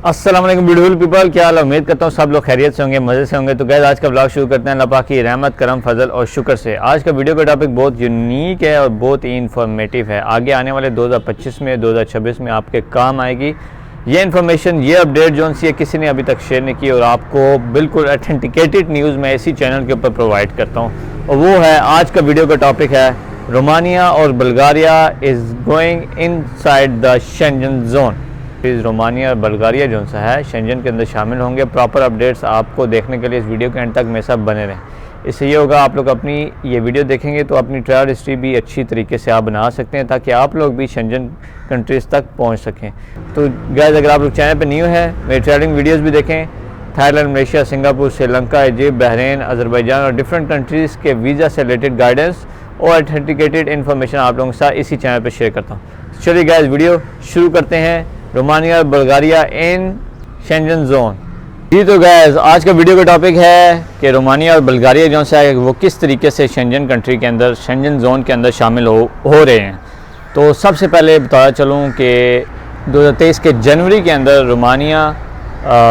अस्सलाम वालेकुम beautiful people, क्या हाल है। उम्मीद करता हूँ सब लोग खैरियत से होंगे, मज़े से होंगे। तो गैस आज का ब्लॉग शुरू करते हैं अल्लाह पाक की रहमत करम फजल और शुक्र से। आज का वीडियो का टॉपिक बहुत यूनिक है और बहुत ही इन्फॉर्मेटिव है। आगे आने वाले 2025 में 2026 में आपके काम आएगी ये इन्फॉर्मेशन, ये अपडेट जो सी है किसी ने अभी तक शेयर नहीं की और आपको बिल्कुल ऑथेंटिकेटेड न्यूज़ मैं इसी चैनल के ऊपर प्रोवाइड करता हूँ। और वो है आज का वीडियो का टॉपिक है रोमानिया और Bulgaria is going inside the Schengen zone. Romania और बल्गारिया जो सा है शेंजन के अंदर शामिल होंगे। प्रॉपर अपडेट्स आपको देखने के लिए इस वीडियो के एंड तक में सब बने रहें। इससे ये होगा आप लोग अपनी ये वीडियो देखेंगे तो अपनी ट्रैवल हिस्ट्री भी अच्छी तरीके से आप बना सकते हैं ताकि आप लोग भी शेंजन कंट्रीज़ तक पहुंच सकें। तो गाइस अगर आप लोग चैनल पर न्यू है मेरी ट्रैवलिंग वीडियोज़ भी देखें। Thailand, Malaysia, Singapore, Sri Lanka, Egypt, Bahrain, Azerbaijan और डिफरेंट कंट्रीज़ के वीज़ा से रिलेटेड गाइडेंस और ऑथेंटिकेटेड इन्फॉर्मेशन आप लोगों के साथ इसी चैनल पर शेयर करता हूँ। चलिए गाइस वीडियो शुरू करते हैं। रोमानिया और बल्गारिया इन शेंजन जोन। जी तो गैस आज का वीडियो का टॉपिक है कि रोमानिया और बल्गारिया जो है वो किस तरीके से शेंजन कंट्री के अंदर, शेंजन जोन के अंदर शामिल हो रहे हैं। तो सबसे पहले बताया चलूँ कि 2023 के जनवरी के अंदर रोमानिया,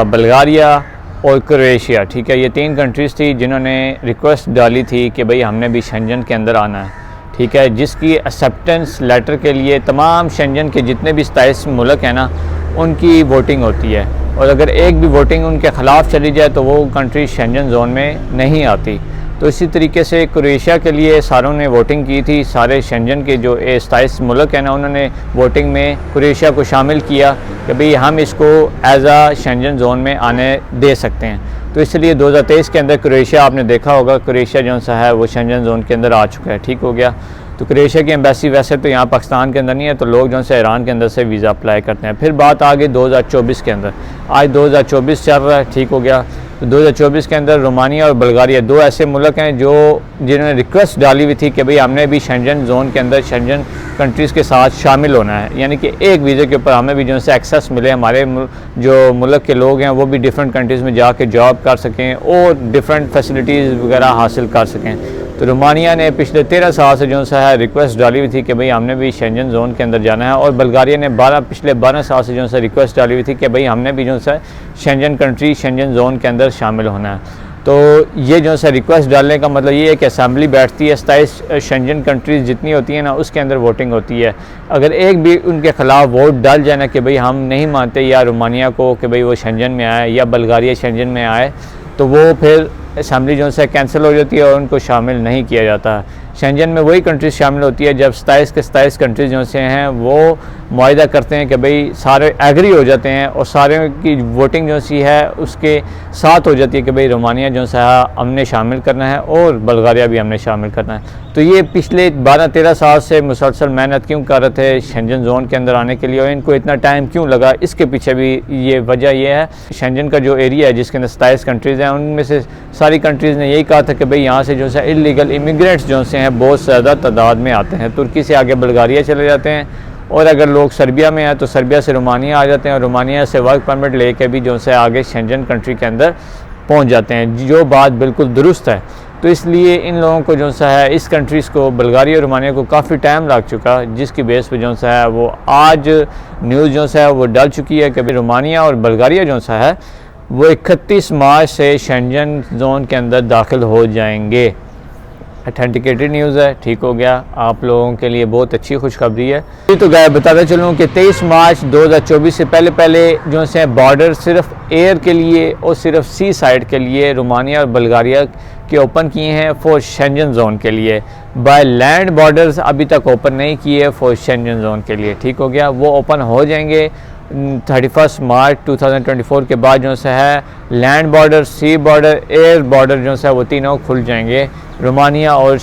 बल्गारिया और क्रोएशिया, ठीक है, ये 3 कंट्रीज़ थी जिन्होंने रिक्वेस्ट डाली थी कि भाई हमने भी शेंजन के अंदर आना है, ठीक है, जिसकी एक्सेप्टेंस लेटर के लिए तमाम शेंजन के जितने भी 27 मुल्क हैं ना उनकी वोटिंग होती है। और अगर एक भी वोटिंग उनके ख़िलाफ़ चली जाए तो वो कंट्री शेंजन जोन में नहीं आती। तो इसी तरीके से क्रोएशिया के लिए सारों ने वोटिंग की थी। सारे शेंजन के जो 27 मुल्क हैं ना उन्होंने वोटिंग में क्रोएशिया को शामिल किया कि भाई हम इसको एज आ शेंजन जोन में आने दे सकते हैं। तो इसलिए 2023 के अंदर क्रोएशिया आपने देखा होगा, क्रोएशिया जो सा है वो शेंजन जोन के अंदर आ चुका है, ठीक हो गया। तो क्रोएशिया की एम्बेसी वैसे तो यहाँ पाकिस्तान के अंदर नहीं है, तो लोग जो है ईरान के अंदर से वीज़ा अप्लाई करते हैं। फिर बात आ गई 2024 के अंदर। आज 2024 चल रहा है, ठीक हो गया। तो 2024 के अंदर रोमानिया और बल्गारिया 2 ऐसे मुल्क हैं जिन्होंने रिक्वेस्ट डाली हुई थी कि भाई हमने भी शेंजन जोन के अंदर शेंजन कंट्रीज़ के साथ शामिल होना है, यानी कि एक वीज़े के ऊपर हमें भी जो है एक्सेस मिले, हमारे जो मुल्क के लोग हैं वो भी डिफरेंट कंट्रीज़ में जाके जॉब कर सकें और डिफरेंट फैसिलिटीज़ वगैरह हासिल कर सकें। तो रोमानिया ने पिछले 13 साल से जो है रिक्वेस्ट डाली हुई थी कि भाई हमने भी शेंजन जोन के अंदर जाना है। और बल्गारिया ने पिछले 12 साल से जो है रिक्वेस्ट डाली हुई थी कि भाई हमने भी जो है शेंजन कंट्री, शेंजन जोन के अंदर शामिल होना है। तो ये जो है रिक्वेस्ट डालने का मतलब ये है कि असेंबली बैठती है, 27 शेंजन कंट्रीज़ जितनी होती हैं ना उसके अंदर वोटिंग होती है। अगर एक भी उनके ख़िलाफ़ वोट डाल जाए ना कि भाई हम नहीं मानते या रोमानिया को कि भाई वो शेंजन में आए या बल्गारिया शेंजन में आए, तो वो फिर असेंबली जो है कैंसिल हो जाती है और उनको शामिल नहीं किया जाता। शेंजन में वही कंट्रीज़ शामिल होती है जब 27 के 27 कंट्रीज़ जो से हैं वो मुआहिदा करते हैं कि भाई सारे एग्री हो जाते हैं और सारे की वोटिंग जो सी है उसके साथ हो जाती है कि भाई रोमानिया जो सा हमने शामिल करना है और बल्गारिया भी हमने शामिल करना है। तो ये पिछले 12-13 साल से मुसलसल मेहनत क्यों कर रहे थे शेंजन जोन के अंदर आने के लिए और इनको इतना टाइम क्यों लगा, इसके पीछे भी ये वजह ये है। शेंजन का जो एरिया है जिसके अंदर 27 कंट्रीज़ हैं उनमें से सारी कंट्रीज़ ने यही कहा था कि भाई यहाँ से जो है इलीगल इमिग्रेंट्स जो से हैं बहुत ज़्यादा तादाद में आते हैं। तुर्की से आगे बल्गारिया चले जाते हैं और अगर लोग सर्बिया में हैं तो सर्बिया से रोमानिया आ जाते हैं और रोमानिया से वर्क परमिट लेके भी जो है आगे शेंजन कंट्री के अंदर पहुंच जाते हैं, जो बात बिल्कुल दुरुस्त है। तो इसलिए इन लोगों को जो है इस कंट्रीज़ को, बल्गारिया और रोमानिया को काफ़ी टाइम लग चुका, जिसकी बेस पे जो है वो आज न्यूज़ जो है वो डल चुकी है कि भाई रोमानिया और बल्गारिया जो है वो 31 मार्च से शेंजन जोन के अंदर दाखिल हो जाएंगे। ऑथेंटिकेटेड न्यूज़ है, ठीक हो गया, आप लोगों के लिए बहुत अच्छी खुशखबरी है। तो गए बताते चलूँ कि 23 मार्च 2024 से पहले जो है बॉर्डर सिर्फ एयर के लिए और सिर्फ सी साइड के लिए रोमानिया और बल्गारिया के ओपन किए हैं फॉर शेंजन जोन के लिए। बाय लैंड बॉर्डर्स अभी तक ओपन नहीं किए फॉर शेंजन जोन के लिए, ठीक हो गया। वो ओपन हो जाएंगे 31 मार्च 2024 के बाद जो है लैंड बॉर्डर, सी बॉर्डर, एयर बॉर्डर जो है वो तीनों खुल जाएंगे रोमानिया और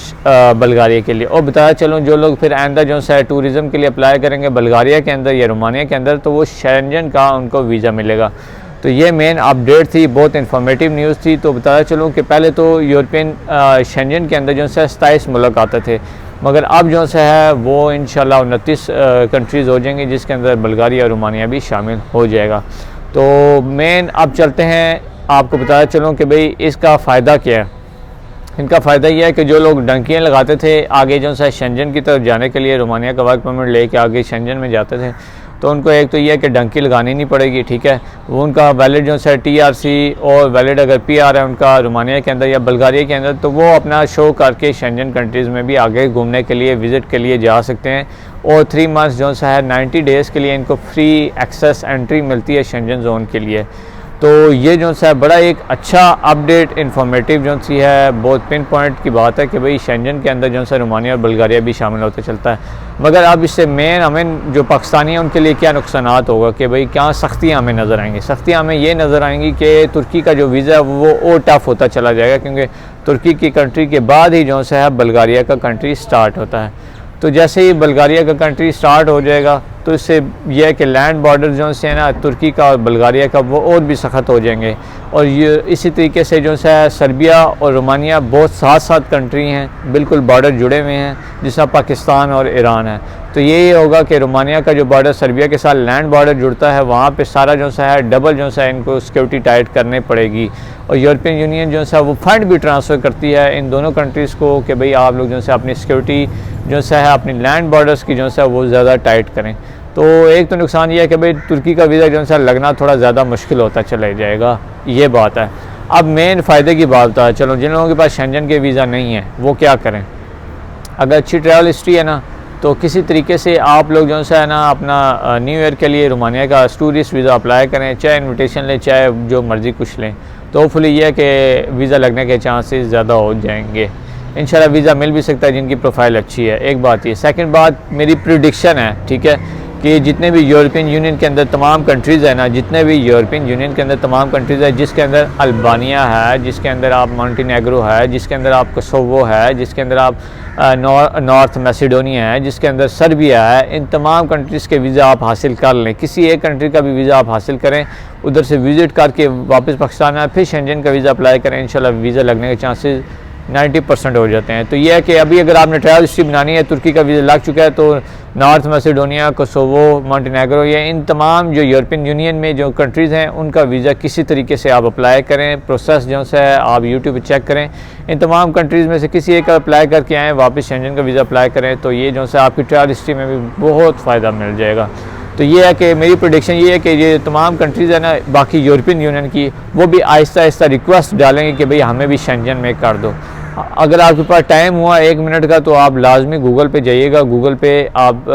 बल्गारिया के लिए। और बताया चलूँ जो लोग फिर आइंदा जो है टूरिज़म के लिए अप्लाई करेंगे बल्गारिया के अंदर या रोमानिया के अंदर तो वो शेंजन का उनको वीज़ा मिलेगा। तो ये मेन अपडेट थी, बहुत इन्फॉर्मेटिव न्यूज़ थी। तो बताया चलूँ कि पहले तो यूरोपियन शेंजन के अंदर जो है 27 मुल्क आते थे, मगर अब जो है वो इंशाल्लाह 29 कंट्रीज़ हो जाएंगी जिसके अंदर बल्गारिया और रोमानिया भी शामिल हो जाएगा। तो मेन अब चलते हैं, आपको बताया चलूँ कि भाई इसका फ़ायदा क्या है। इनका फ़ायदा यह है कि जो लोग डंकियाँ लगाते थे आगे जो है शेंजन की तरफ जाने के लिए, रोमानिया का वर्क परमिट लेके आगे शेंजन में जाते थे, तो उनको एक तो ये है कि डंकी लगानी नहीं पड़ेगी, ठीक है। वो उनका वैलिड जो है TRC और वैलिड अगर PR है उनका रोमानिया के अंदर या बल्गारिया के अंदर, तो वो अपना शो करके शेंजन कंट्रीज़ में भी आगे घूमने के लिए विज़िट के लिए जा सकते हैं। और 3 मंथ्स जो है 90 डेज़ के लिए इनको फ्री एक्सेस एंट्री मिलती है शेंजन जोन के लिए। तो ये जो है बड़ा एक अच्छा अपडेट इन्फॉर्मेटिव जो सी है, बहुत पिन पॉइंट की बात है कि भाई शेंजन के अंदर जो है रोमानिया और बल्गारिया भी शामिल होते चलता है। मगर अब इससे मेन हमें जो पाकिस्तानी हैं उनके लिए क्या नुकसानात होगा कि भाई क्या सख्तियाँ हमें नज़र आएंगी। सख्तियाँ हमें ये नज़र आएंगी कि तुर्की का जो वीज़ा है वो और टफ़ होता चला जाएगा, क्योंकि तुर्की की कंट्री के बाद ही जो है बल्गारिया का कंट्री स्टार्ट होता है। तो जैसे ही बल्गारिया का कंट्री स्टार्ट हो जाएगा तो इससे यह है कि लैंड बॉर्डर जो से ना तुर्की का और बल्गारिया का वो और भी सख्त हो जाएंगे। और ये इसी तरीके से जो है सर्बिया और रोमानिया बहुत साथ साथ कंट्री हैं, बिल्कुल बॉर्डर जुड़े हुए हैं, जिसमें पाकिस्तान और ईरान है। तो यही होगा कि रोमानिया का जो बॉर्डर सर्बिया के साथ लैंड बॉर्डर जुड़ता है, वहाँ पे सारा जो है डबल जो है इनको सिक्योरिटी टाइट करने पड़ेगी। और यूरोपियन यूनियन जो है वो फंड भी ट्रांसफ़र करती है इन दोनों कंट्रीज़ को कि भाई आप लोग जो है अपनी सिक्योरिटी जो है अपनी लैंड बॉर्डर्स की जो है वो ज़्यादा टाइट करें। तो एक तो नुकसान ये है कि भाई तुर्की का वीज़ा जो है लगना थोड़ा ज़्यादा मुश्किल होता चला जाएगा, ये बात है। अब मेन फ़ायदे की बात है, चलो जिन लोगों के पास शेंजन के वीज़ा नहीं है वो क्या करें। अगर अच्छी ट्रैवल हिस्ट्री है ना, तो किसी तरीके से आप लोग जो है ना अपना न्यू ईयर के लिए रोमानिया का टूरिस्ट वीज़ा अप्लाई करें, चाहे इन्विटेशन लें चाहे जो मर्ज़ी कुछ लें, तो होपफुली ये है कि वीज़ा लगने के चांसेस ज़्यादा हो जाएंगे। इंशाल्लाह वीज़ा मिल भी सकता है जिनकी प्रोफाइल अच्छी है, एक बात ये। सेकंड बात मेरी प्रेडिक्शन है, ठीक है, कि जितने भी यूरोपियन यूनियन के अंदर तमाम कंट्रीज़ है ना, जितने भी यूरोपियन यूनियन के अंदर तमाम कंट्रीज़ है, जिसके अंदर अल्बानिया है, जिसके अंदर आप मॉन्टेनेग्रो है, जिसके अंदर आप कोसोवो है, जिसके अंदर आप नॉर्थ मैसेडोनिया है, जिसके अंदर सर्बिया है, इन तमाम कंट्रीज़ के वीज़ा आप हासिल कर लें। किसी एक कंट्री का भी वीज़ा आप हासिल करें, उधर से विज़िट करके वापस पाकिस्तान आए, फिर शेंजन का वीज़ा अप्लाई करें, इंशाल्लाह वीज़ा लगने के चांसेस 90% हो जाते हैं। तो यह है कि अभी अगर आपने ट्रैवल हिस्ट्री बनानी है, तुर्की का वीज़ा लग चुका है, तो नॉर्थ मैसेडोनिया, कोसोवो, मॉन्टेनेग्रो, या इन तमाम जो यूरोपियन यूनियन में जो कंट्रीज़ हैं उनका वीज़ा किसी तरीके से आप अप्लाई करें। प्रोसेस जो है आप यूट्यूब पर चेक करें, इन तमाम कंट्रीज़ में से किसी एक का अप्लाई करके आएँ, वापस शेंजन का वीज़ा अप्लाई करें, तो ये जो है आपकी ट्रैवल हिस्ट्री में भी बहुत फ़ायदा मिल जाएगा। तो ये है कि मेरी प्रेडिक्शन ये है कि ये तमाम कंट्रीज़ है ना बाकी यूरोपियन यूनियन की, वो भी आहिस्ता आहिस्ता रिक्वेस्ट डालेंगे कि भाई हमें भी शेंजन में कर दो। अगर आपके पास टाइम हुआ 1 मिनट का, तो आप लाजमी गूगल पे जाइएगा, गूगल पे आप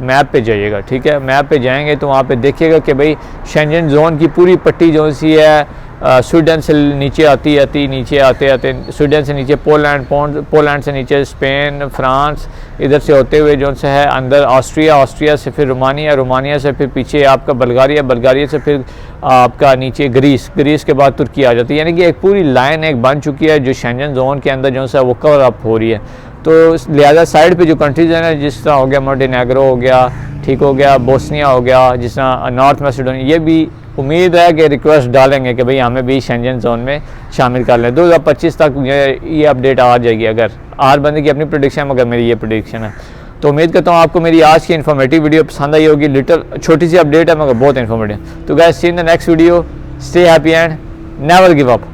मैप पे जाइएगा, ठीक है। मैप पे जाएंगे तो वहाँ पे देखिएगा कि भाई शेंजन जोन की पूरी पट्टी जो सी है स्वीडन से नीचे आती नीचे आते स्वीडन से नीचे पोलैंड से नीचे स्पेन, फ्रांस, इधर से होते हुए जो है अंदर ऑस्ट्रिया से फिर रोमानिया से फिर पीछे आपका बल्गारिया से फिर आपका नीचे ग्रीस के बाद तुर्की आ जाती है। यानी कि एक पूरी लाइन एक बन चुकी है जो शेंजन जोन के अंदर जो है वो कवर अप हो रही है। तो लिहाजा साइड पे जो कंट्रीज़ हैं ना, जिस तरह हो गया मोंटेनेग्रो हो गया, ठीक हो गया, बोस्निया हो गया, जिस तरह नॉर्थ मैसेडोनिया, ये भी उम्मीद है कि रिक्वेस्ट डालेंगे कि भाई हमें भी शेंजन जोन में शामिल कर लें। 2025 तक ये अपडेट आ जाएगी। अगर हर बंदे की अपनी प्रेडिक्शन है, मगर मेरी ये प्रेडिक्शन है। तो उम्मीद करता हूँ आपको मेरी आज की इन्फॉर्मेटिव वीडियो पसंद आई होगी। लिटिल छोटी सी अपडेट है मगर बहुत इन्फॉर्मेटिव। तो guys see in the next video, stay happy and never give up.